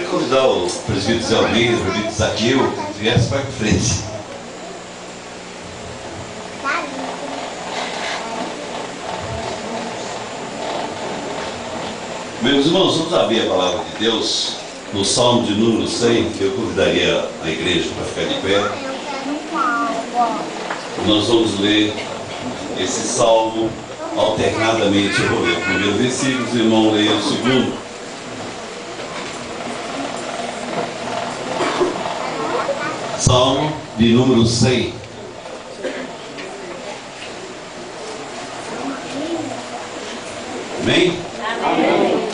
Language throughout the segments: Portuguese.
Queria convidar o presbítero Zé Almeida, o presbítero Zaqueu, que viesse para frente. Meus irmãos, vamos abrir a palavra de Deus no Salmo de número 100, que eu convidaria a igreja para ficar de pé. Nós vamos ler esse salmo alternadamente. Eu vou ler o primeiro versículo, os irmãos leiam o segundo. Salmo de número 100. Amém? Amém.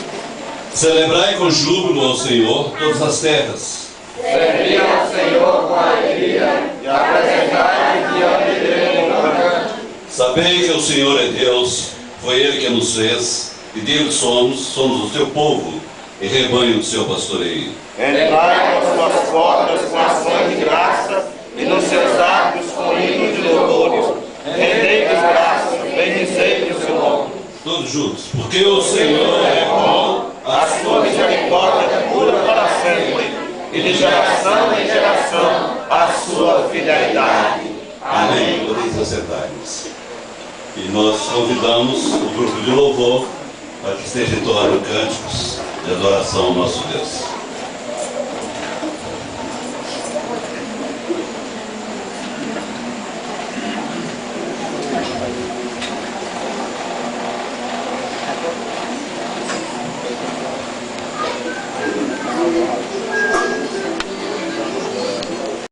Celebrai com júbilo ao Senhor todas as terras. Servi ao Senhor com alegria e apresentai-me diante dele com cântico. Sabei que o Senhor é Deus, foi Ele que nos fez, e dele somos o seu povo e rebanho do seu pastoreio. Entrai nas suas portas com ações de graça e nos seus lábios com hinos de louvores. Rendei-vos graças, bendizei o seu nome. Todos juntos. Porque o Senhor é bom, A sua misericórdia dura para sempre, e de geração em geração a sua fidelidade. Amém. Podeis assentar-nos. E nós convidamos o grupo de louvor para que esteja entoando cânticos de adoração ao nosso Deus.